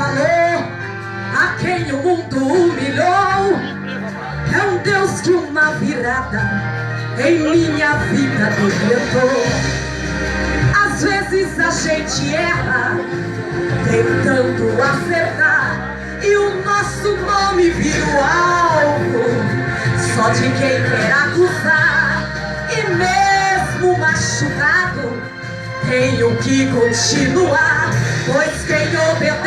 valor a quem o mundo humilhou. É um Deus que uma virada em minha vida decretou. Às vezes a gente erra tentando acertar, e o nosso nome vira o alvo só de quem quer acusar. E mesmo machucado tenho que continuar, pois quem obedece